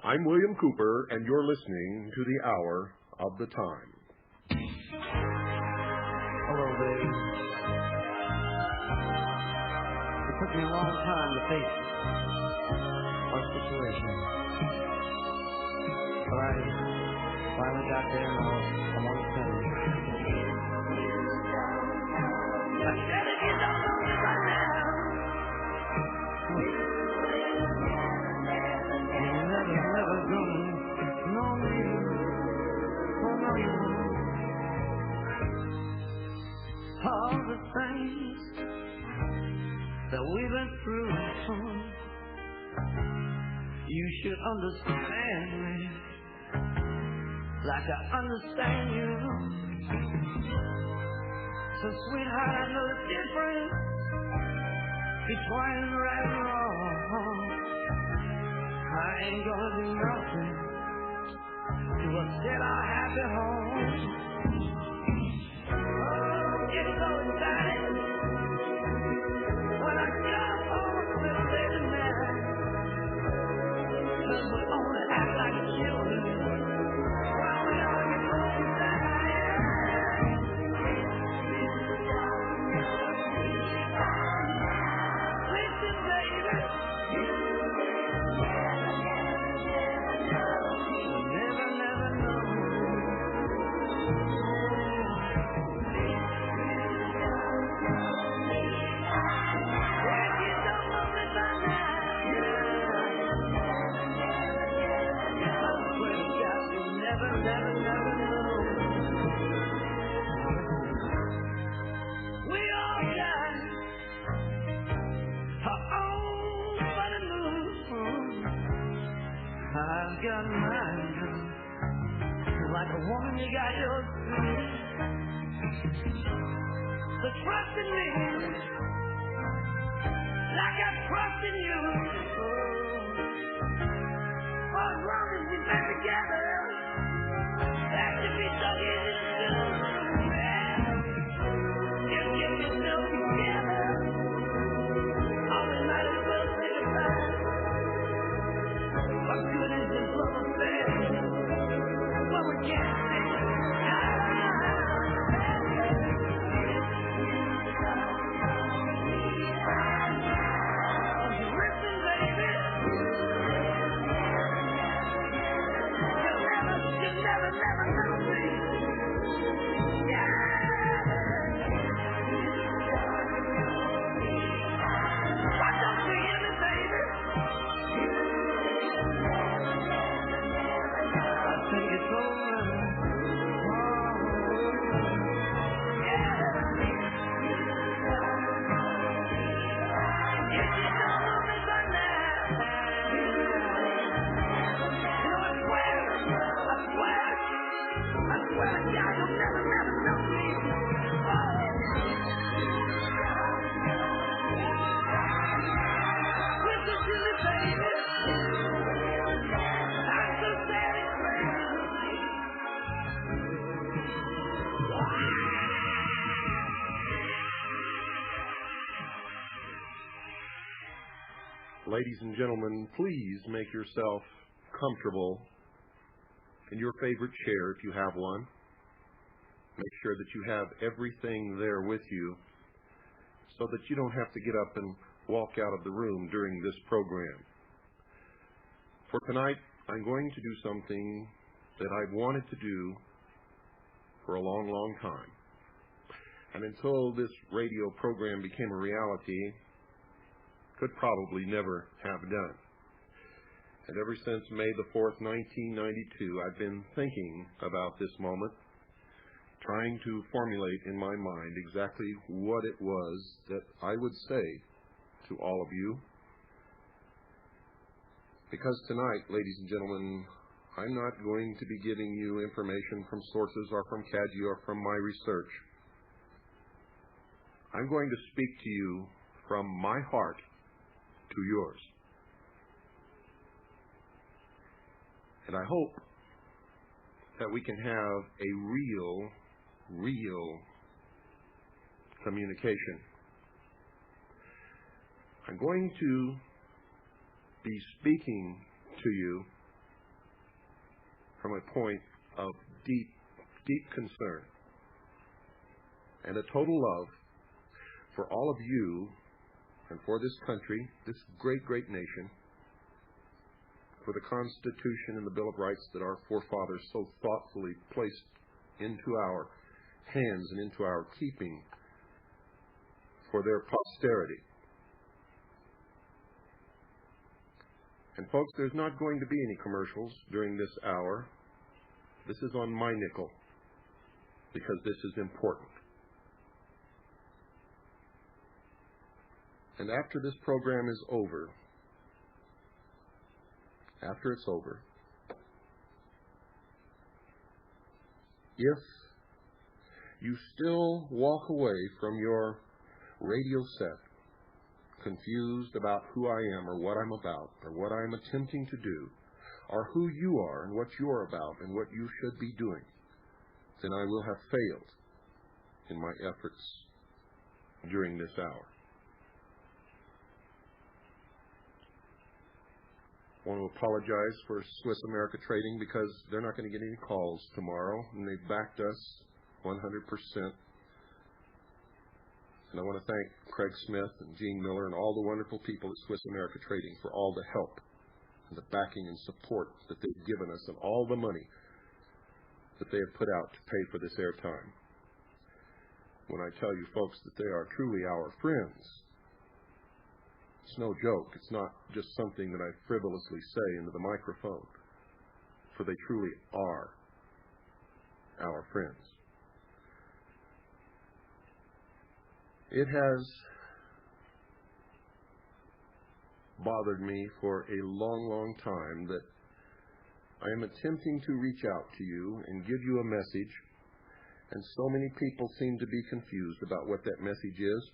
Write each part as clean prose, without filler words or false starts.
I'm William Cooper, and you're listening to The Hour of the Time. Hello, baby. It took me a long time to face our situation. But I finally got there, and I want to tell you. I said if you don't know me by now, you never gonna know me. Oh, no. All the things that we've been through, you should understand me like I understand you. So sweetheart, I know the difference between right and wrong. I ain't gonna do nothing to upset our happy home. Oh, get so excited when I come home to the night, 'cause we only act like children while we argue both sides. Listen, baby, never know. I've got mine, like a woman you got yours too. So trust in me, like I trust in you. For as long as we've been together, that should be so easy to do. Just get yourself together, all we might as well say goodbye. What good is this love affair when we can't say listen, baby, you'll never know me. Why don't you hear me, baby? I think it's over. Ladies and gentlemen, please make yourself comfortable in your favorite chair if you have one. Make sure that you have everything there with you so that you don't have to get up and walk out of the room during this program. For tonight, I'm going to do something that I've wanted to do for a long, long time. And until this radio program became a reality, could probably never have done. And ever since May the 4th, 1992, I've been thinking about this moment, trying to formulate in my mind exactly what it was that I would say to all of you. Because tonight, ladies and gentlemen, I'm not going to be giving you information from sources or from CAGI or from my research. I'm going to speak to you from my heart to yours. And I hope that we can have a real communication. I'm going to be speaking to you from a point of deep, deep concern and a total love for all of you and for this country, this great, great nation, for the Constitution and the Bill of Rights that our forefathers so thoughtfully placed into our hands and into our keeping for their posterity. And folks, there's not going to be any commercials during this hour. This is on my nickel, because this is important. And after this program is over, after it's over, if you still walk away from your radio set confused about who I am or what I'm about or what I'm attempting to do or who you are and what you're about and what you should be doing, then I will have failed in my efforts during this hour. I want to apologize for Swiss America Trading because they're not going to get any calls tomorrow, and they've backed us 100%. And I want to thank Craig Smith and Gene Miller and all the wonderful people at Swiss America Trading for all the help and the backing and support that they've given us and all the money that they have put out to pay for this airtime. When I tell you folks that they are truly our friends, it's no joke. It's not just something that I frivolously say into the microphone, for they truly are our friends. It has bothered me for a long, long time that I am attempting to reach out to you and give you a message, and so many people seem to be confused about what that message is.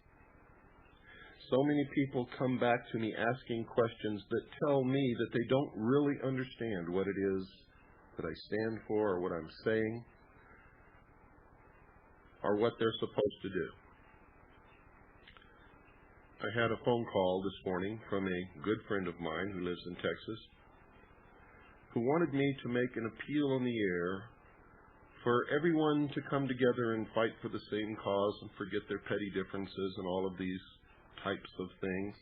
So many people come back to me asking questions that tell me that they don't really understand what it is that I stand for or what I'm saying or what they're supposed to do. I had a phone call this morning from a good friend of mine who lives in Texas who wanted me to make an appeal on the air for everyone to come together and fight for the same cause and forget their petty differences and all of these types of things.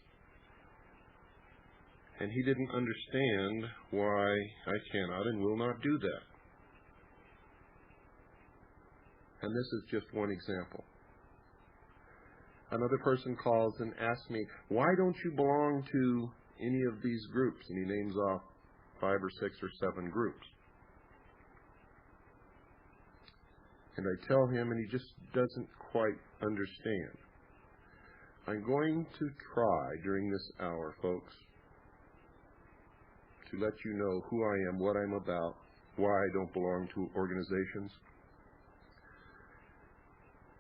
And he didn't understand why I cannot and will not do that. And this is just one example. Another person calls and asks me, why don't you belong to any of these groups? And he names off 5 or 6 or 7 groups. And I tell him, and he just doesn't quite understand. I'm going to try during this hour, folks, to let you know who I am, what I'm about, why I don't belong to organizations,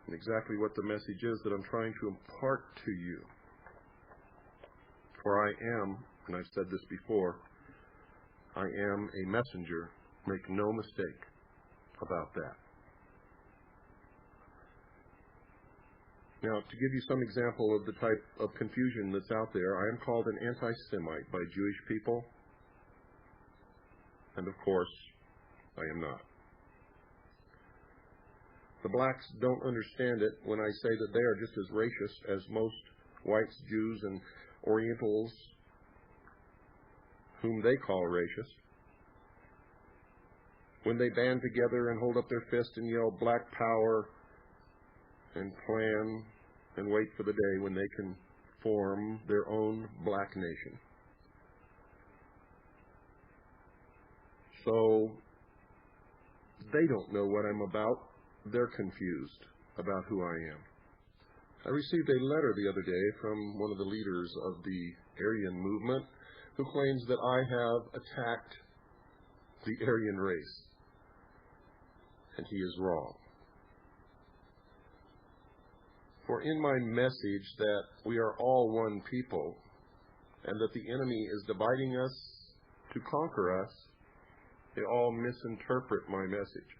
and exactly what the message is that I'm trying to impart to you. For I am, and I've said this before, I am a messenger. Make no mistake about that. Now, to give you some example of the type of confusion that's out there, I am called an anti-Semite by Jewish people, and of course, I am not. The blacks don't understand it when I say that they are just as racist as most whites, Jews, and Orientals whom they call racist. When they band together and hold up their fist and yell black power and plan and wait for the day when they can form their own black nation. So they don't know what I'm about. They're confused about who I am. I received a letter the other day from one of the leaders of the Aryan movement who claims that I have attacked the Aryan race. And he is wrong. For in my message that we are all one people and that the enemy is dividing us to conquer us, they all misinterpret my message.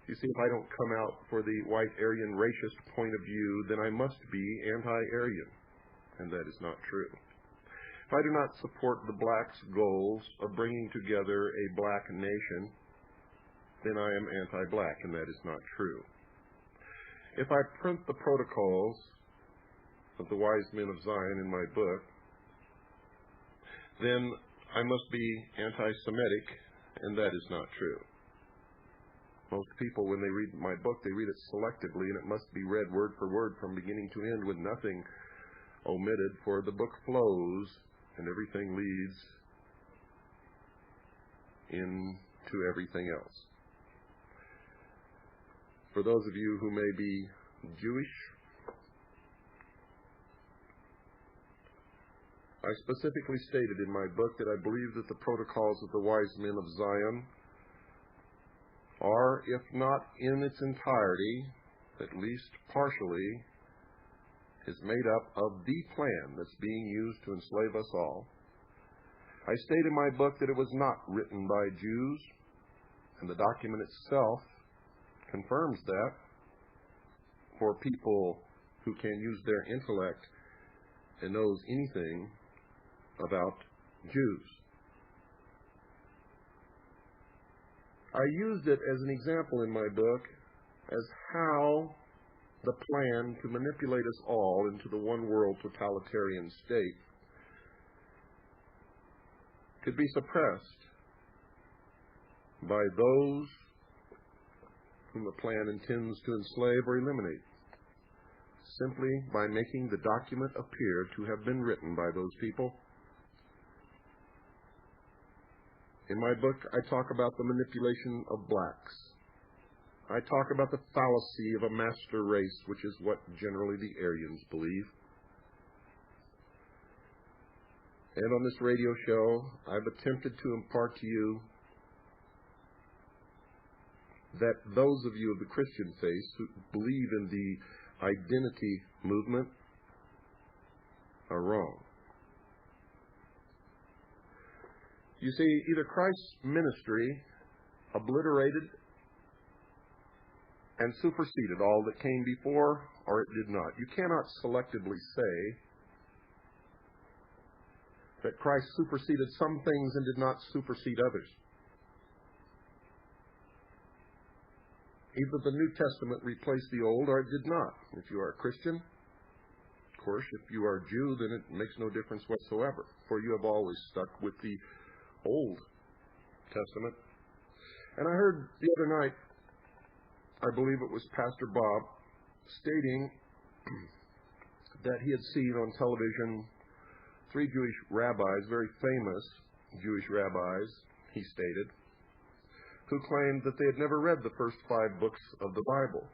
You see, if I don't come out for the white Aryan racist point of view, then I must be anti-Aryan, and that is not true. If I do not support the blacks' goals of bringing together a black nation, then I am anti-black, and that is not true. If I print the protocols of the wise men of Zion in my book, then I must be anti-Semitic, and that is not true. Most people, when they read my book, they read it selectively, and it must be read word for word from beginning to end with nothing omitted, for the book flows and everything leads into everything else. For those of you who may be Jewish, I specifically stated in my book that I believe that the protocols of the wise men of Zion are, if not in its entirety, at least partially, is made up of the plan that's being used to enslave us all. I state in my book that it was not written by Jews, and the document itself confirms that for people who can use their intellect and knows anything about Jews. I used it as an example in my book as how the plan to manipulate us all into the one-world totalitarian state could be suppressed by those whom the plan intends to enslave or eliminate, simply by making the document appear to have been written by those people. In my book, I talk about the manipulation of blacks. I talk about the fallacy of a master race, which is what generally the Aryans believe. And on this radio show, I've attempted to impart to you that those of you of the Christian faith who believe in the identity movement are wrong. You see, either Christ's ministry obliterated and superseded all that came before, or it did not. You cannot selectively say that Christ superseded some things and did not supersede others. Either the New Testament replaced the Old, or it did not. If you are a Christian, of course, if you are a Jew, then it makes no difference whatsoever, for you have always stuck with the Old Testament. And I heard the other night, I believe it was Pastor Bob, stating that he had seen on television 3 Jewish rabbis, very famous Jewish rabbis, he stated, who claimed that they had never read the first 5 books of the Bible.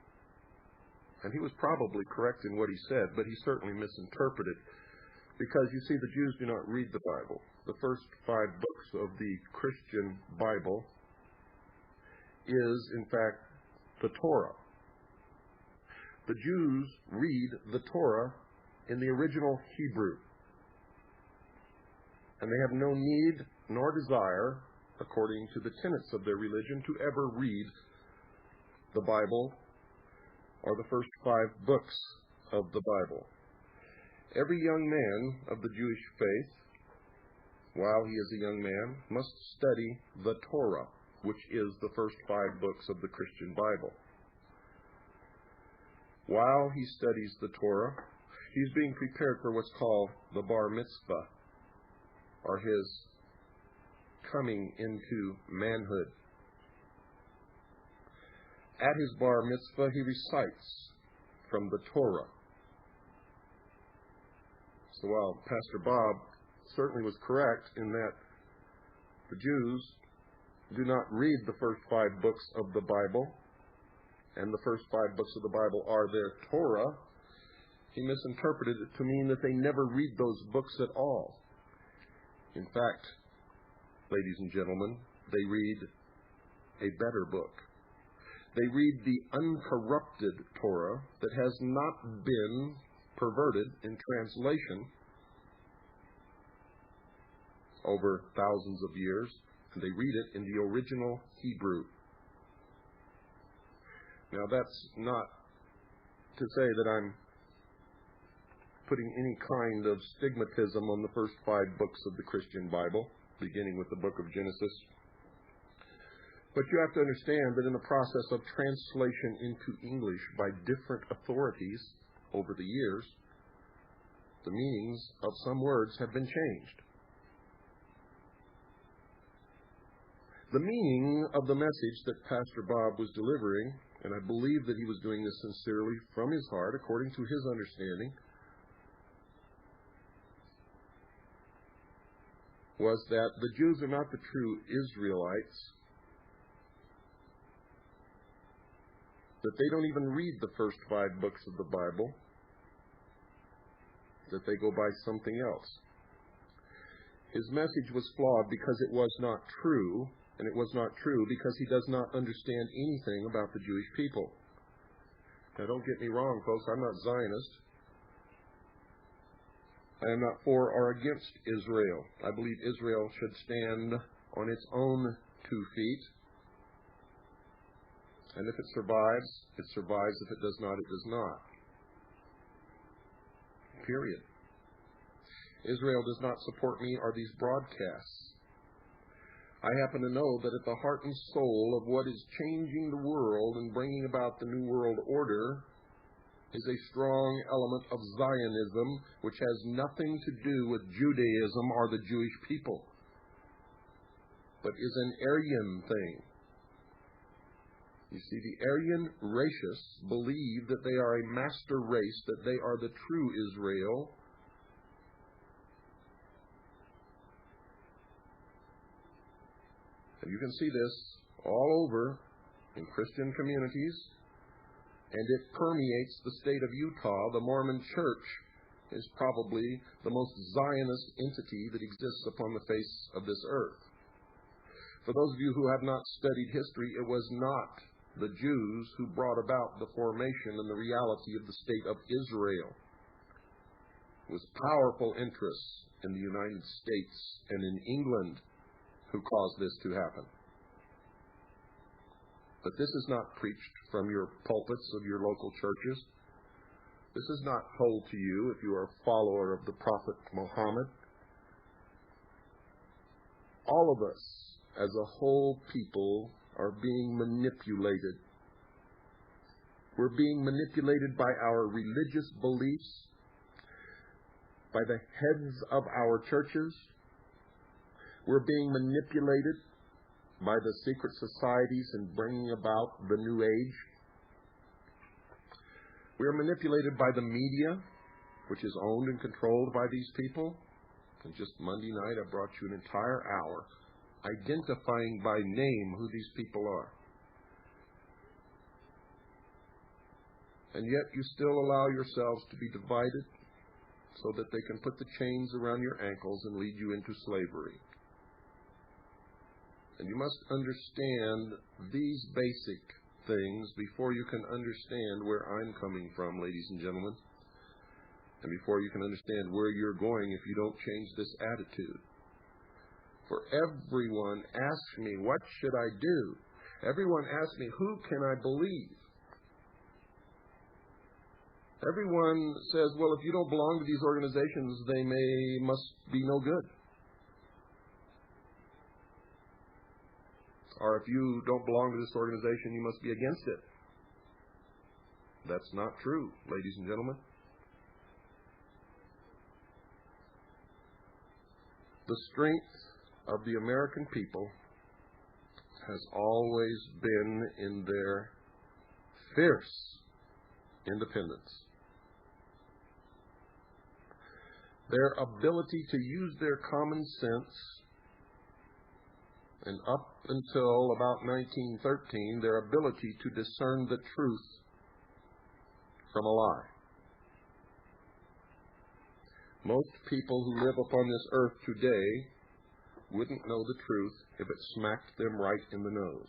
And he was probably correct in what he said, but he certainly misinterpreted, because you see, the Jews do not read the Bible. The first 5 books of the Christian Bible is, in fact, the Torah. The Jews read the Torah in the original Hebrew, and they have no need nor desire, according to the tenets of their religion, to ever read the Bible or the first 5 books of the Bible. Every young man of the Jewish faith, while he is a young man, must study the Torah, which is the first 5 books of the Christian Bible. While he studies the Torah, he's being prepared for what's called the Bar Mitzvah, or his coming into manhood. At his Bar Mitzvah, he recites from the Torah. So while Pastor Bob certainly was correct in that the Jews do not read the first 5 books of the Bible, and the first 5 books of the Bible are their Torah, he misinterpreted it to mean that they never read those books at all. In fact, ladies and gentlemen, they read a better book. They read the uncorrupted Torah that has not been perverted in translation over thousands of years, and they read it in the original Hebrew. Now, that's not to say that I'm putting any kind of stigmatism on the first 5 books of the Christian Bible, beginning with the book of Genesis. But you have to understand that in the process of translation into English by different authorities over the years, the meanings of some words have been changed. The meaning of the message that Pastor Bob was delivering, and I believe that he was doing this sincerely from his heart, according to his understanding, was that the Jews are not the true Israelites, that they don't even read the first 5 books of the Bible, that they go by something else. His message was flawed because it was not true, and it was not true because he does not understand anything about the Jewish people. Now, don't get me wrong, folks, I'm not Zionist. I am not for or against Israel. I believe Israel should stand on its own 2 feet. And if it survives, it survives. If it does not, it does not. Period. Israel does not support me or these broadcasts. I happen to know that at the heart and soul of what is changing the world and bringing about the New World Order is a strong element of Zionism, which has nothing to do with Judaism or the Jewish people, but is an Aryan thing. You see, the Aryan racists believe that they are a master race, that they are the true Israel. And you can see this all over in Christian communities, and it permeates the state of Utah. The Mormon Church is probably the most Zionist entity that exists upon the face of this earth. For those of you who have not studied history, it was not the Jews who brought about the formation and the reality of the state of Israel. It was powerful interests in the United States and in England who caused this to happen. But this is not preached from your pulpits of your local churches. This is not told to you if you are a follower of the Prophet Muhammad. All of us, as a whole people, are being manipulated. We're being manipulated by our religious beliefs, by the heads of our churches. We're being manipulated by the secret societies in bringing about the New Age. We are manipulated by the media, which is owned and controlled by these people. And just Monday night, I brought you an entire hour identifying by name who these people are. And yet you still allow yourselves to be divided so that they can put the chains around your ankles and lead you into slavery. And you must understand these basic things before you can understand where I'm coming from, ladies and gentlemen, and before you can understand where you're going if you don't change this attitude. For everyone asks me, what should I do? Everyone asks me, who can I believe? Everyone says, well, if you don't belong to these organizations, they must be no good. Or if you don't belong to this organization, you must be against it. That's not true, ladies and gentlemen. The strength of the American people has always been in their fierce independence. Their ability to use their common sense, and up until about 1913, their ability to discern the truth from a lie. Most people who live upon this earth today wouldn't know the truth if it smacked them right in the nose.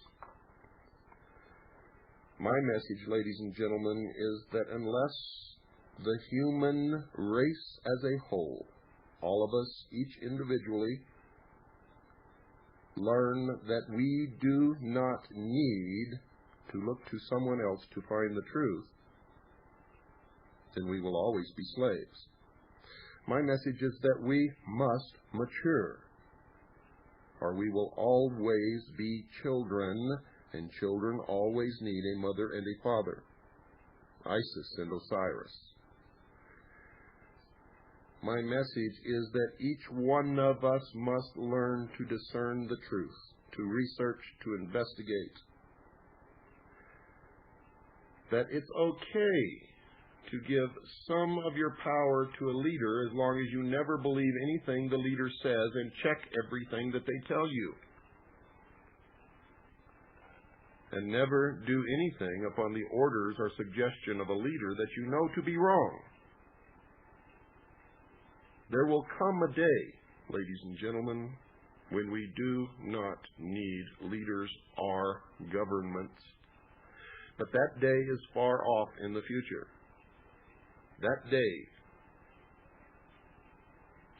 My message, ladies and gentlemen, is that unless the human race as a whole, all of us, each individually, learn that we do not need to to look to someone else to find the truth, then we will always be slaves. My message is that we must mature, or we will always be children, and children always need a mother and a father, Isis and Osiris. My message is that each one of us must learn to discern the truth, to research, to investigate. That it's okay to give some of your power to a leader as long as you never believe anything the leader says and check everything that they tell you. And never do anything upon the orders or suggestion of a leader that you know to be wrong. There will come a day, ladies and gentlemen, when we do not need leaders or governments. But that day is far off in the future. That day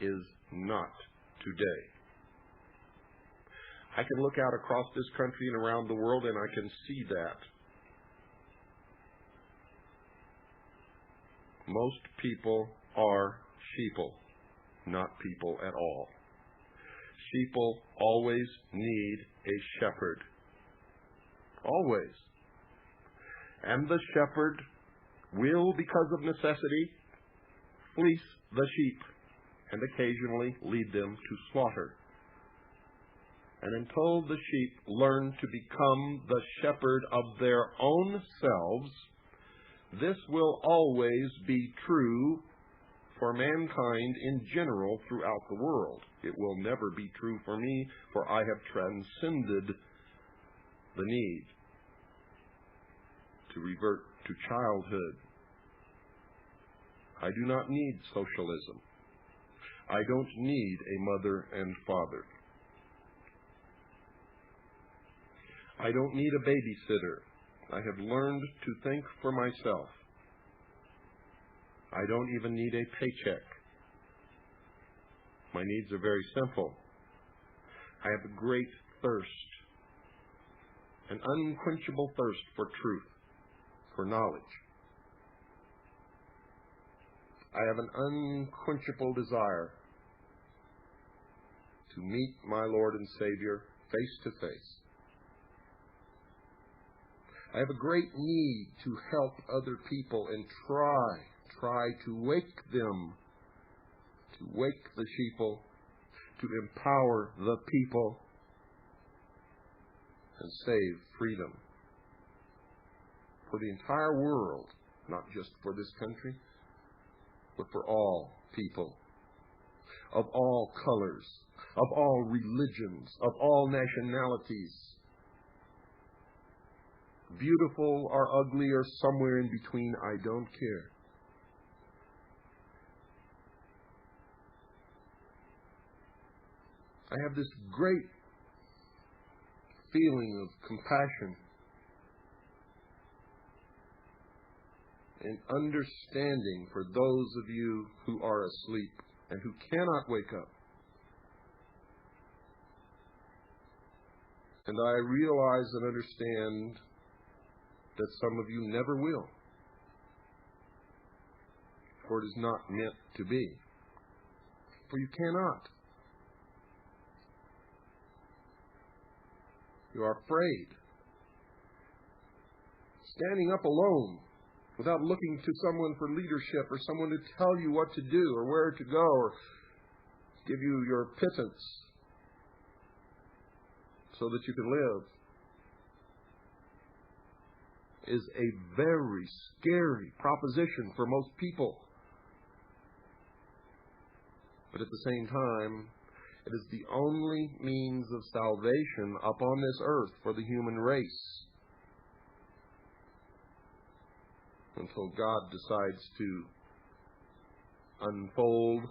is not today. I can look out across this country and around the world, and I can see that. Most people are sheeple, not people at all. Sheeple always need a shepherd. Always. And the shepherd will, because of necessity, fleece the sheep and occasionally lead them to slaughter. And until the sheep learn to become the shepherd of their own selves, this will always be true for mankind in general throughout the world. It will never be true for me, for I have transcended the need to revert to childhood. I do not need socialism. I don't need a mother and father. I don't need a babysitter. I have learned to think for myself. I don't even need a paycheck. My needs are very simple. I have a great thirst, an unquenchable thirst for truth, for knowledge. I have an unquenchable desire to meet my Lord and Savior face to face. I have a great need to help other people and try to wake them, to wake the sheeple, to empower the people and save freedom for the entire world, not just for this country, but for all people, of all colors, of all religions, of all nationalities, beautiful or ugly or somewhere in between, I don't care. I have this great feeling of compassion and understanding for those of you who are asleep and who cannot wake up. And I realize and understand that some of you never will, for it is not meant to be. For you cannot. You are afraid. Standing up alone without looking to someone for leadership or someone to tell you what to do or where to go or give you your pittance so that you can live is a very scary proposition for most people. But at the same time, it is the only means of salvation upon this earth for the human race until God decides to unfold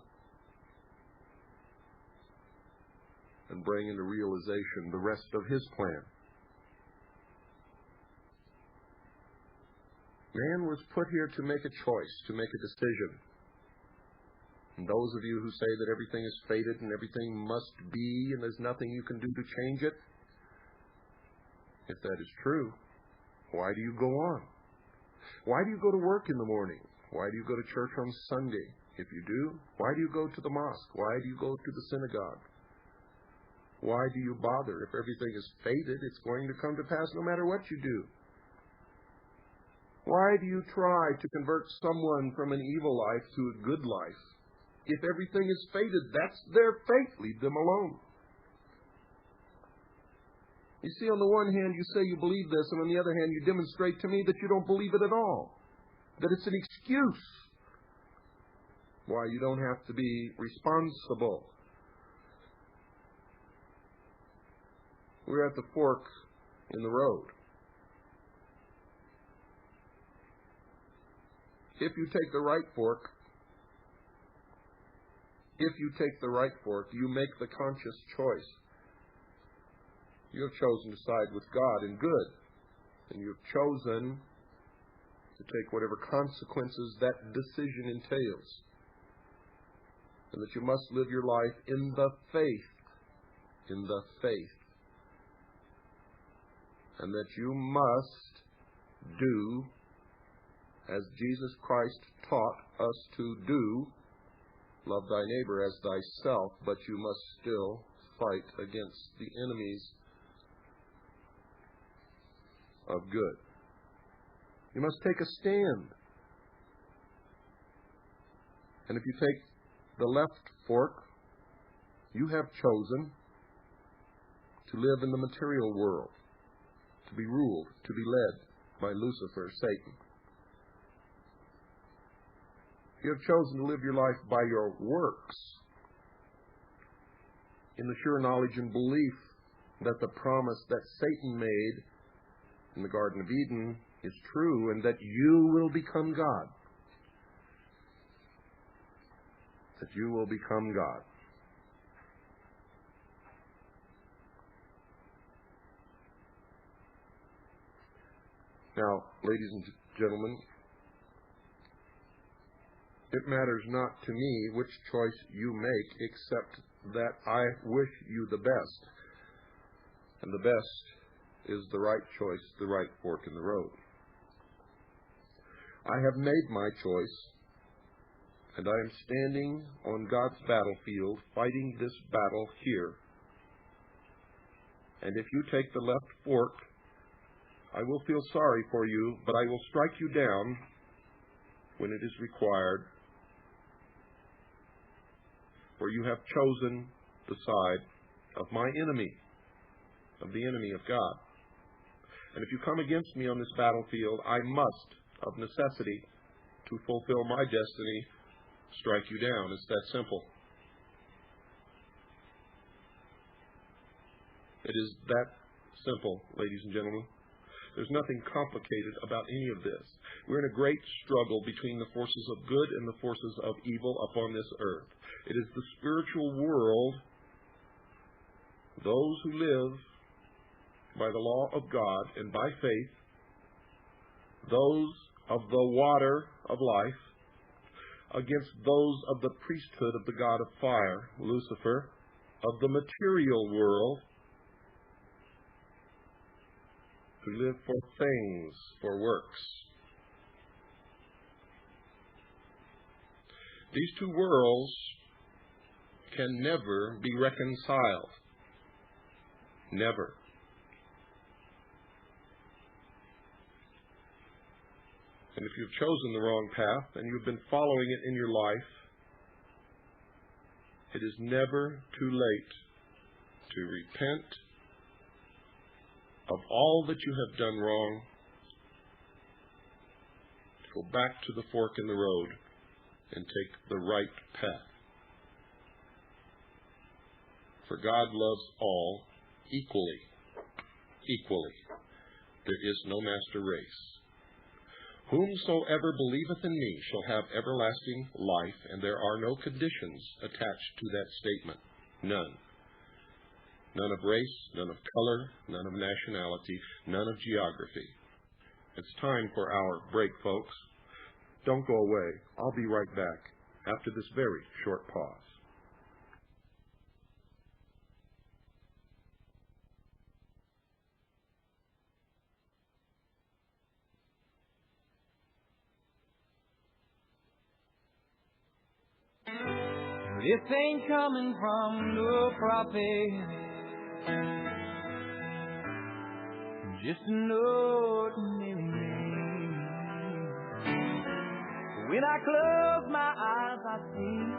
and bring into realization the rest of His plan. Man was put here to make a choice, to make a decision. And those of you who say that everything is fated and everything must be and there's nothing you can do to change it, if that is true, Why do you go on? Why do you go to work in the morning? Why do you go to church on Sunday? If you do, why do you go to the mosque? Why do you go to the synagogue? Why do you bother? If everything is fated, it's going to come to pass no matter what you do. Why do you try to convert someone from an evil life to a good life? If everything is fated, that's their fate. Leave them alone. You see, on the one hand, you say you believe this, and on the other hand, you demonstrate to me that you don't believe it at all, that it's an excuse why you don't have to be responsible. We're at the fork in the road. If you take the right fork, you make the conscious choice. You have chosen to side with God in good, and you have chosen to take whatever consequences that decision entails, and that you must live your life in the faith, and that you must do as Jesus Christ taught us to do. Love thy neighbor as thyself, but you must still fight against the enemies of good. You must take a stand. And if you take the left fork, you have chosen to live in the material world, to be ruled, to be led by Lucifer, Satan. You have chosen to live your life by your works, in the sure knowledge and belief that the promise that Satan made in the Garden of Eden is true, and that you will become God. That you will become God. Now, ladies and gentlemen, it matters not to me which choice you make, except that I wish you the best. And the best is the right choice, the right fork in the road. I have made my choice, and I am standing on God's battlefield, fighting this battle here. And if you take the left fork, I will feel sorry for you, but I will strike you down when it is required, for you have chosen the side of my enemy, of the enemy of God. And if you come against me on this battlefield, I must, of necessity, to fulfill my destiny, strike you down. It's that simple. It is that simple, ladies and gentlemen. There's nothing complicated about any of this. We're in a great struggle between the forces of good and the forces of evil upon this earth. It is the spiritual world, those who live by the law of God and by faith, those of the water of life, against those of the priesthood of the God of fire, Lucifer, of the material world, who live for things, for works. These two worlds can never be reconciled. Never. And if you've chosen the wrong path and you've been following it in your life, it is never too late to repent of all that you have done wrong, to go back to the fork in the road and take the right path. For God loves all equally. Equally. There is no master race. Whomsoever believeth in me shall have everlasting life, and there are no conditions attached to that statement. None. None of race, none of color, none of nationality, none of geography. It's time for our break, folks. Don't go away. I'll be right back after this very short pause. This ain't coming from no prophet, just an ordinary man. When I close my eyes, I see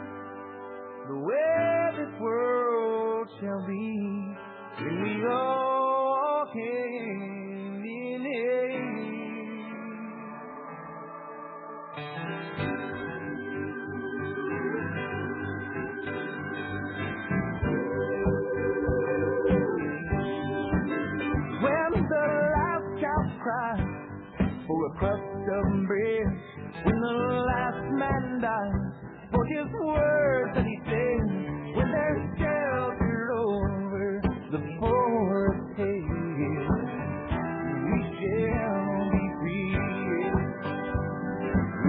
the way this world shall be when we all came in it. When the last child cries for a crust of bread, when the last man dies for his words that he said, when there's shelter over the forest hedge, we shall be free.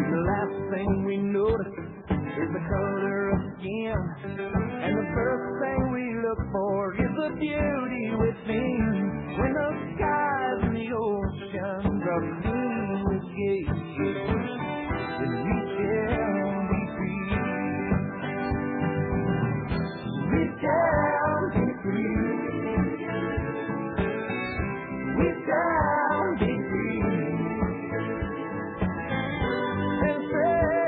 The last thing we notice is the color of skin, and the first thing we look for is the beauty within. When the skies and the oceans are clean with gauge, then we shall be free. We shall be free. We shall be free. And say,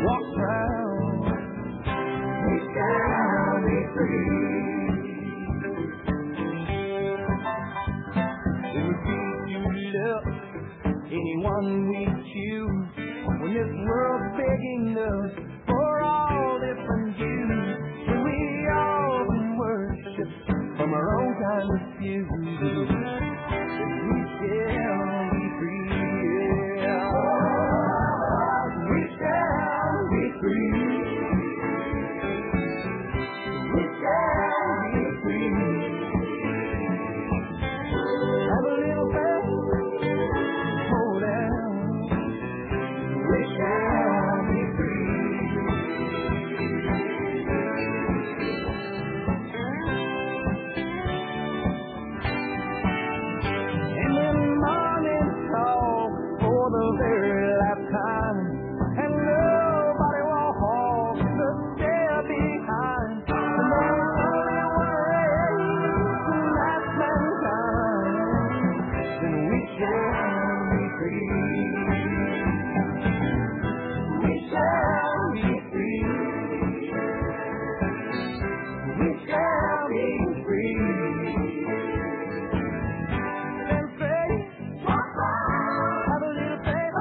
walk round. We shall be free. Anyone we choose, when this world's begging us for all different views, when we all can worship from our own kind of pews, then we shall be free. We shall be free. We shall be free. Have a little faith.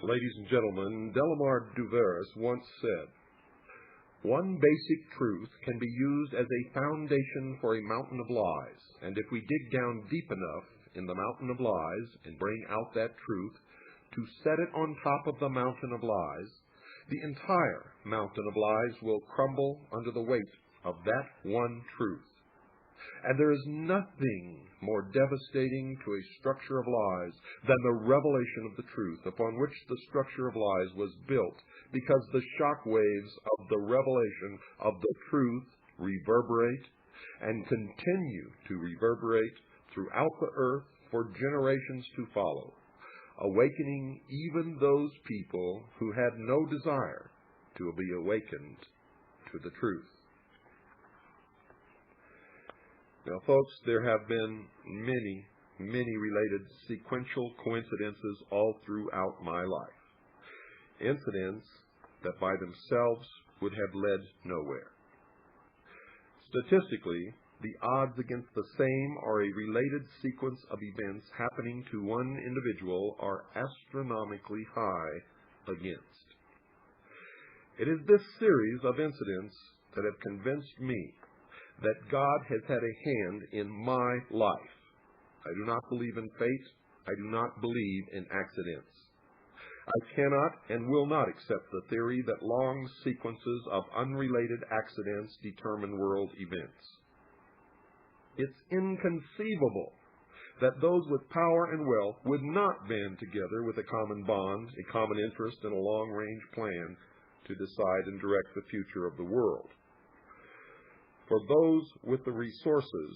Ladies and gentlemen, Delamar Duveris once said, "One basic truth can be used as a foundation for a mountain of lies, and if we dig down deep enough in the mountain of lies and bring out that truth to set it on top of the mountain of lies, the entire mountain of lies will crumble under the weight of that one truth. And there is nothing more devastating to a structure of lies than the revelation of the truth upon which the structure of lies was built, because the shock waves of the revelation of the truth reverberate and continue to reverberate throughout the earth for generations to follow, awakening even those people who had no desire to be awakened to the truth." Now, folks, there have been many, many related sequential coincidences all throughout my life. Incidents that by themselves would have led nowhere. Statistically, the odds against the same or a related sequence of events happening to one individual are astronomically high against. It is this series of incidents that have convinced me that God has had a hand in my life. I do not believe in fate. I do not believe in accidents. I cannot and will not accept the theory that long sequences of unrelated accidents determine world events. It's inconceivable that those with power and wealth would not band together with a common bond, a common interest, and a long-range plan to decide and direct the future of the world. For those with the resources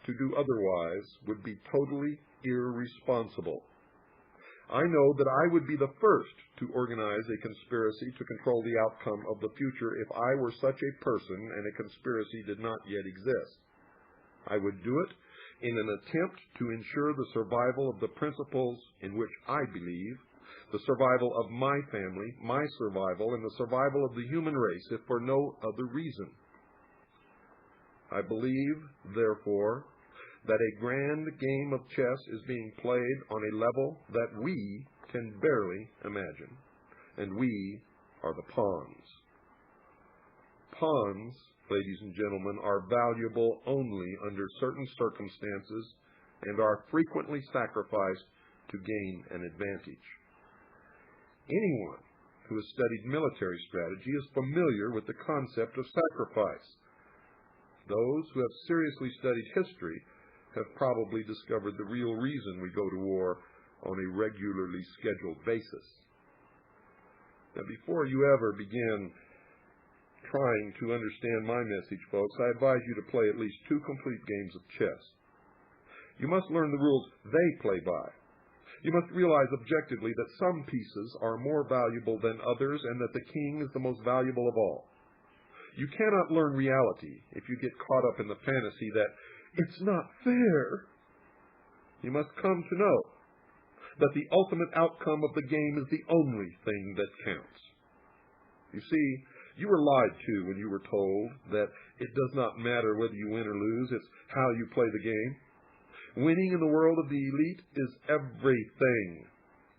to do otherwise would be totally irresponsible. I know that I would be the first to organize a conspiracy to control the outcome of the future if I were such a person and a conspiracy did not yet exist. I would do it in an attempt to ensure the survival of the principles in which I believe, the survival of my family, my survival, and the survival of the human race, if for no other reason. I believe, therefore, that a grand game of chess is being played on a level that we can barely imagine, and we are the pawns. Pawns, ladies and gentlemen, are valuable only under certain circumstances and are frequently sacrificed to gain an advantage. Anyone who has studied military strategy is familiar with the concept of sacrifice. Those who have seriously studied history have probably discovered the real reason we go to war on a regularly scheduled basis. Now, before you ever begin trying to understand my message, folks, I advise you to play at least 2 complete games of chess. You must learn the rules they play by. You must realize objectively that some pieces are more valuable than others and that the king is the most valuable of all. You cannot learn reality if you get caught up in the fantasy that it's not fair. You must come to know that the ultimate outcome of the game is the only thing that counts. You see, you were lied to when you were told that it does not matter whether you win or lose, it's how you play the game. Winning in the world of the elite is everything.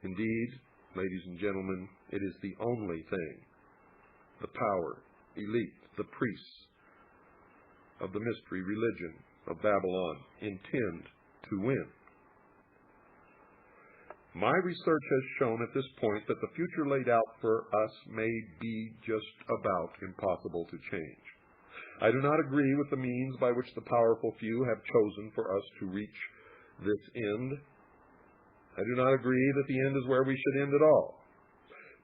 Indeed, ladies and gentlemen, it is the only thing. The power, elite, the priests of the mystery religion of Babylon intend to win. My research has shown at this point that the future laid out for us may be just about impossible to change. I do not agree with the means by which the powerful few have chosen for us to reach this end. I do not agree that the end is where we should end at all.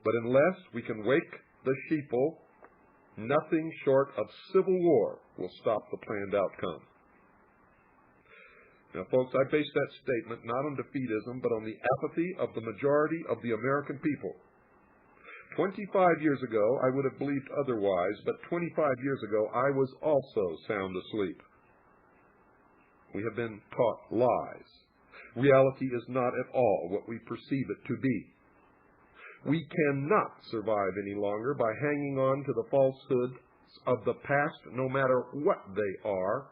But unless we can wake the sheeple, nothing short of civil war will stop the planned outcome. Now, folks, I base that statement not on defeatism, but on the apathy of the majority of the American people. 25 years ago, I would have believed otherwise, but 25 years ago, I was also sound asleep. We have been taught lies. Reality is not at all what we perceive it to be. We cannot survive any longer by hanging on to the falsehoods of the past, no matter what they are.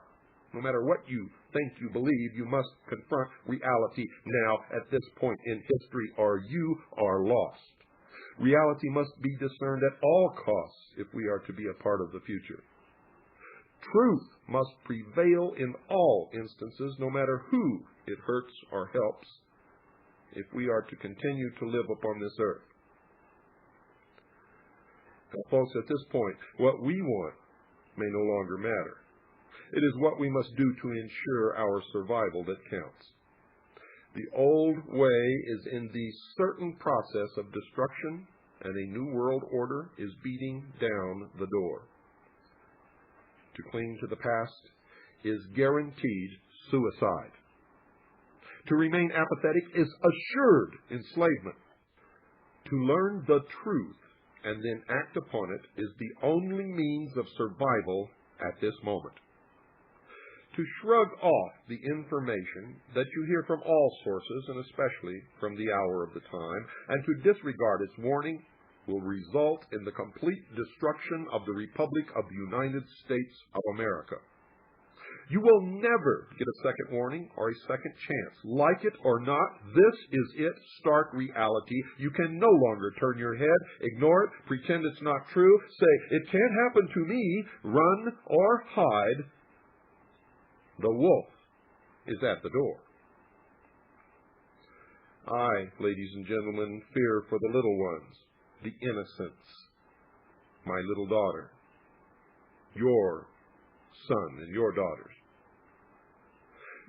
No matter what you think you believe, you must confront reality now at this point in history, or you are lost. Reality must be discerned at all costs if we are to be a part of the future. Truth must prevail in all instances, no matter who it hurts or helps, if we are to continue to live upon this earth. Now, folks, at this point, what we want may no longer matter. It is what we must do to ensure our survival that counts. The old way is in the certain process of destruction, and a new world order is beating down the door. To cling to the past is guaranteed suicide. To remain apathetic is assured enslavement. To learn the truth and then act upon it is the only means of survival at this moment. To shrug off the information that you hear from all sources, and especially from the hour of the time, and to disregard its warning will result in the complete destruction of the Republic of the United States of America. You will never get a second warning or a second chance. Like it or not, this is it, stark reality. You can no longer turn your head, ignore it, pretend it's not true, say, it can't happen to me, run or hide. The wolf is at the door. I, ladies and gentlemen, fear for the little ones, the innocents, my little daughter, your son and your daughters,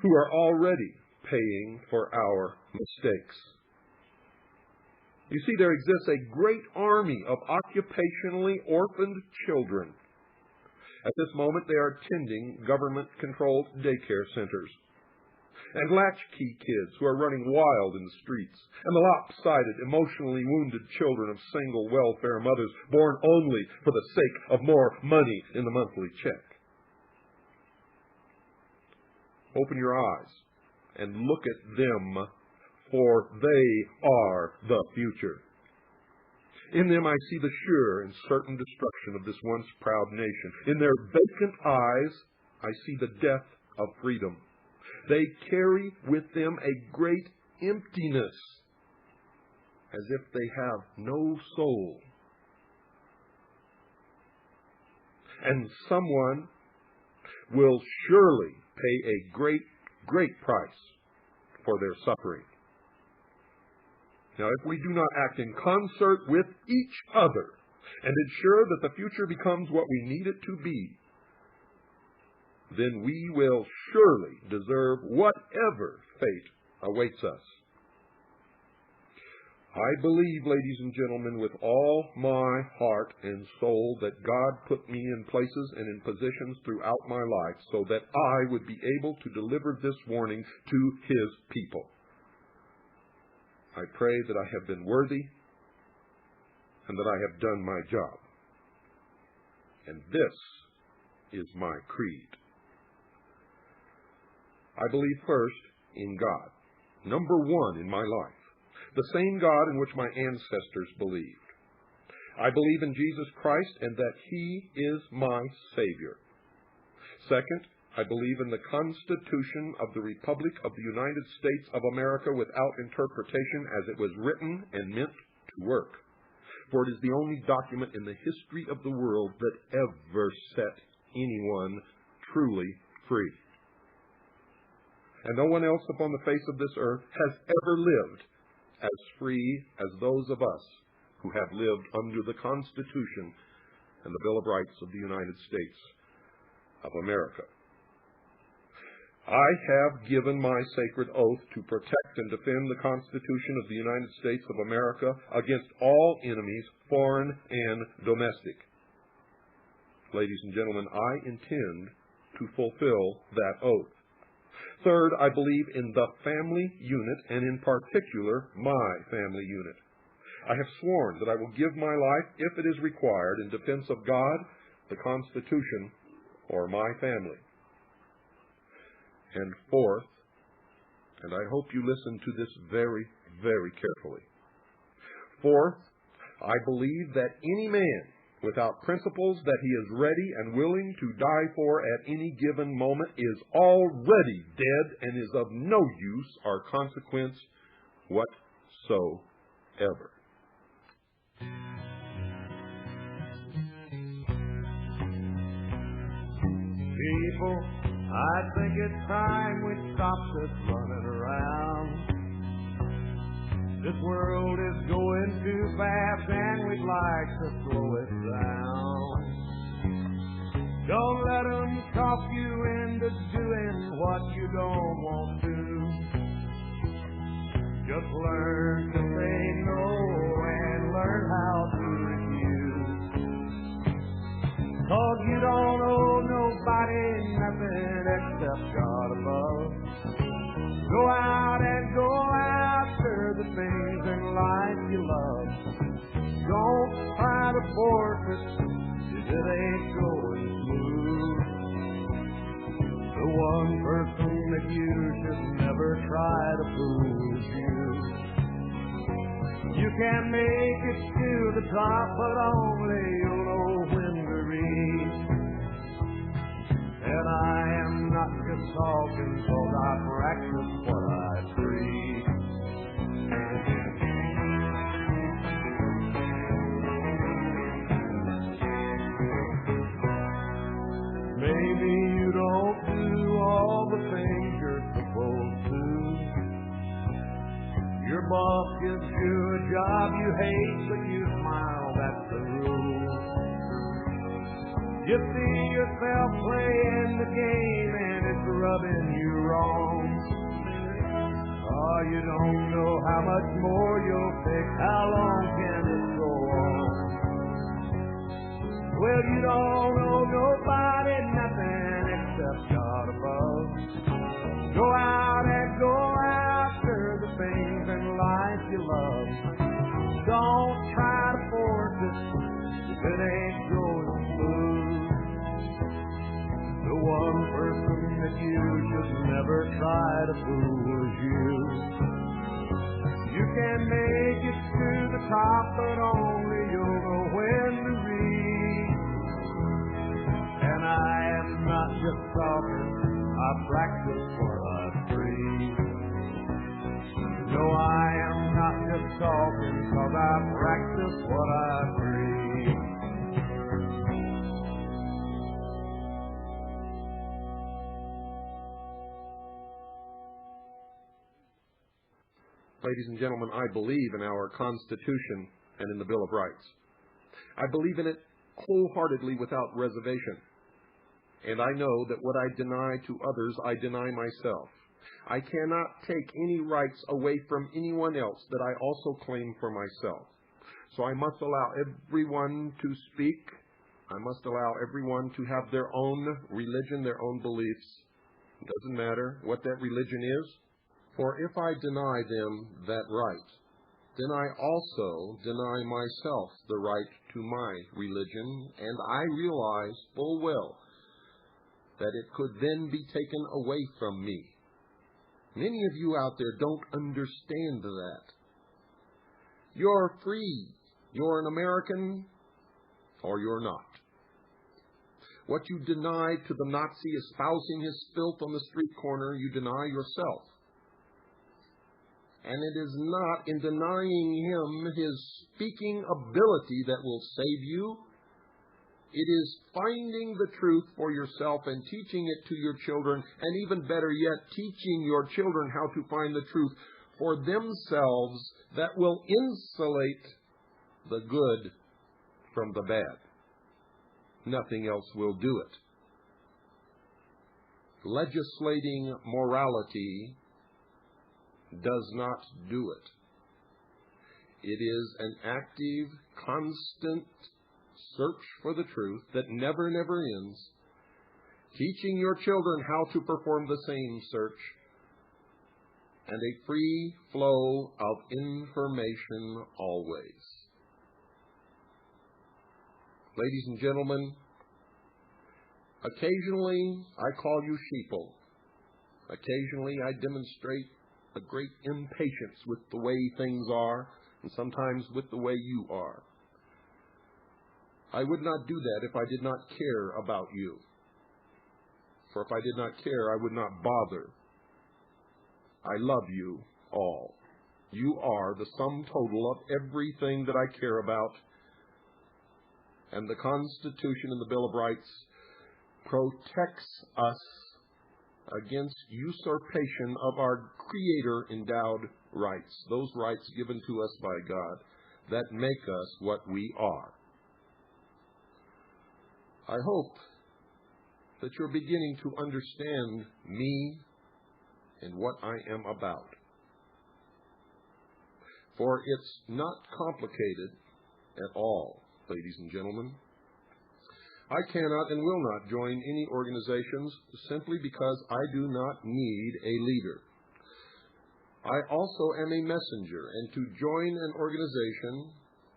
who are already paying for our mistakes. You see, there exists a great army of occupationally orphaned children. At this moment, they are attending government-controlled daycare centers, and latchkey kids who are running wild in the streets, and the lopsided, emotionally wounded children of single welfare mothers born only for the sake of more money in the monthly check. Open your eyes and look at them, for they are the future. In them I see the sure and certain destruction of this once proud nation. In their vacant eyes I see the death of freedom. They carry with them a great emptiness, as if they have no soul. And someone will surely pay a great, great price for their suffering. Now, if we do not act in concert with each other and ensure that the future becomes what we need it to be, then we will surely deserve whatever fate awaits us. I believe, ladies and gentlemen, with all my heart and soul that God put me in places and in positions throughout my life so that I would be able to deliver this warning to His people. I pray that I have been worthy and that I have done my job. And this is my creed. I believe first in God, number one in my life, the same God in which my ancestors believed. I believe in Jesus Christ and that He is my Savior. Second, I believe in the Constitution of the Republic of the United States of America without interpretation as it was written and meant to work. For it is the only document in the history of the world that ever set anyone truly free. And no one else upon the face of this earth has ever lived as free as those of us who have lived under the Constitution and the Bill of Rights of the United States of America. I have given my sacred oath to protect and defend the Constitution of the United States of America against all enemies, foreign and domestic. Ladies and gentlemen, I intend to fulfill that oath. Third, I believe in the family unit, and in particular, my family unit. I have sworn that I will give my life, if it is required, in defense of God, the Constitution, or my family. And fourth, and I hope you listen to this very, very carefully. Fourth, I believe that any man without principles that he is ready and willing to die for at any given moment is already dead and is of no use or consequence whatsoever. People, I think it's time we stop this running around. This world is going too fast and we'd like to slow it down. Don't let them talk you into doing what you don't want to. Just learn to say no and learn how to refuse. 'Cause you don't owe nobody nothing except God above. Go out and go after the things in life you love. Don't try to force it if it ain't going smooth. The one person that you should never try to fool is you. You can make it to the top, but only you'll know when to reach. And I am not not just talking, 'cause I practice what I preach. Maybe you don't do all the things you're supposed to. Your boss gives you a job you hate, but you smile, that's the rule. You see yourself playing the game and it's rubbing you wrong. Oh, you don't know how much more you'll take, how long can it go on? Well, you don't owe nobody nothing except God above. Go out and go after the things in life you love. Don't try to force it if it ain't going smooth. The one person that you should never try to fool is you. You can make it to the top, but only you'll know when to reach. And I am not just talking, I practice what I preach. No, I am not just talking, 'cause I practice what I preach. Ladies and gentlemen, I believe in our Constitution and in the Bill of Rights. I believe in it wholeheartedly without reservation. And I know that what I deny to others, I deny myself. I cannot take any rights away from anyone else that I also claim for myself. So I must allow everyone to speak. I must allow everyone to have their own religion, their own beliefs. It doesn't matter what that religion is. For if I deny them that right, then I also deny myself the right to my religion, and I realize full well that it could then be taken away from me. Many of you out there don't understand that. You're free. You're an American, or you're not. What you denied to the Nazi espousing his filth on the street corner, you deny yourself. And it is not in denying him his speaking ability that will save you. It is finding the truth for yourself and teaching it to your children, and even better yet, teaching your children how to find the truth for themselves that will insulate the good from the bad. Nothing else will do it. Legislating morality does not do it. It is an active, constant search for the truth that never ends, teaching your children how to perform the same search, and a free flow of information always. Ladies and gentlemen, occasionally I call you sheeple. Occasionally I demonstrate a great impatience with the way things are, and sometimes with the way you are. I would not do that if I did not care about you. For if I did not care, I would not bother. I love you all. You are the sum total of everything that I care about. And the Constitution and the Bill of Rights protects us against usurpation of our Creator-endowed rights, those rights given to us by God that make us what we are. I hope that you're beginning to understand me and what I am about. For it's not complicated at all, ladies and gentlemen. I cannot and will not join any organizations simply because I do not need a leader. I also am a messenger, and to join an organization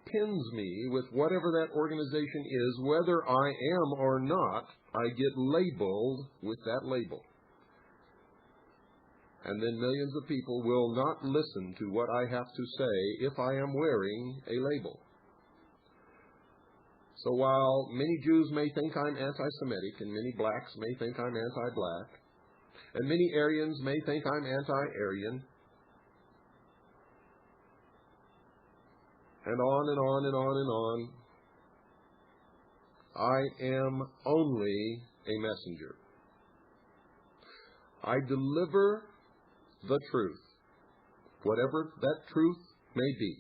pins me with whatever that organization is. Whether I am or not, I get labeled with that label. And then millions of people will not listen to what I have to say if I am wearing a label. So while many Jews may think I'm anti-Semitic and many blacks may think I'm anti-black, And many Aryans may think I'm anti-Aryan. And on and on and on and on. I am only a messenger. I deliver the truth, whatever that truth may be.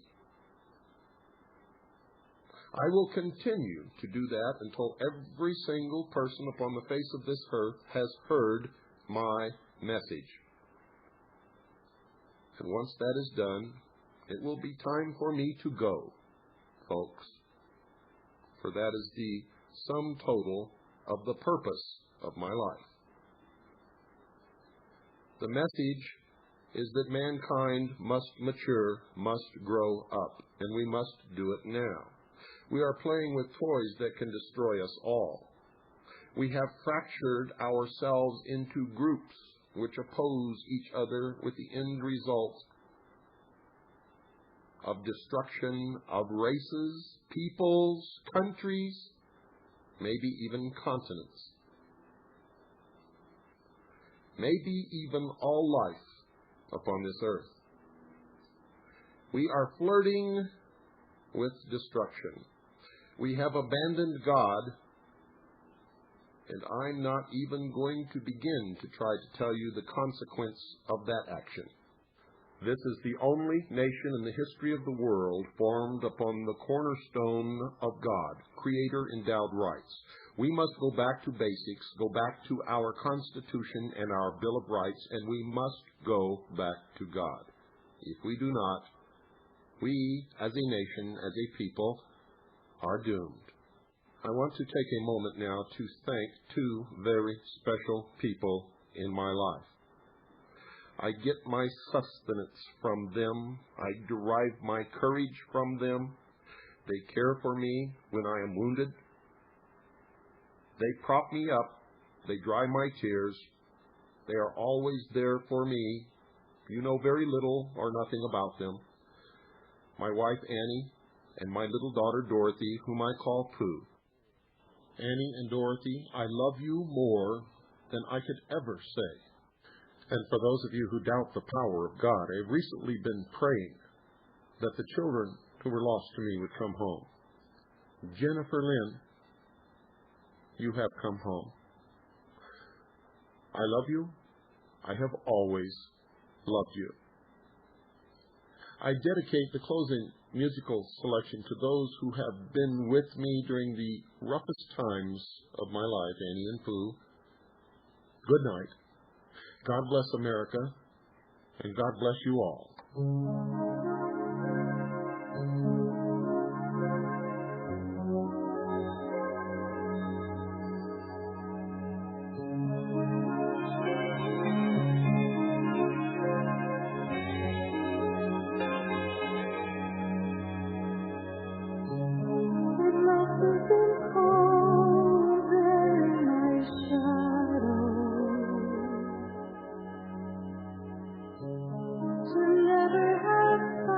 I will continue to do that until every single person upon the face of this earth has heard my message. And once that is done, it will be time for me to go, folks. For that is the sum total of the purpose of my life. The message is that mankind must mature, must grow up, and we must do it now. We are playing with toys that can destroy us all. We have fractured ourselves into groups which oppose each other with the end result of destruction of races, peoples, countries, maybe even continents. Maybe even all life upon this earth. We are flirting with destruction. We have abandoned God, and I'm not even going to begin to try to tell you the consequence of that action. This is the only nation in the history of the world formed upon the cornerstone of God, Creator-endowed rights. We must go back to basics, go back to our Constitution and our Bill of Rights, and we must go back to God. If we do not, we, as a nation, as a people, are doomed. I want to take a moment now to thank two very special people in my life. I get my sustenance from them. I derive my courage from them. They care for me when I am wounded. They prop me up. They dry my tears. They are always there for me. You know very little or nothing about them. My wife, Annie, and my little daughter, Dorothy, whom I call Pooh. Annie and Dorothy, I love you more than I could ever say. And for those of you who doubt the power of God, I have recently been praying that the children who were lost to me would come home. Jennifer Lynn, you have come home. I love you. I have always loved you. I dedicate the closing musical selection to those who have been with me during the roughest times of my life, Annie and Pooh. Good night. God bless America, and God bless you all. To never have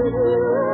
you.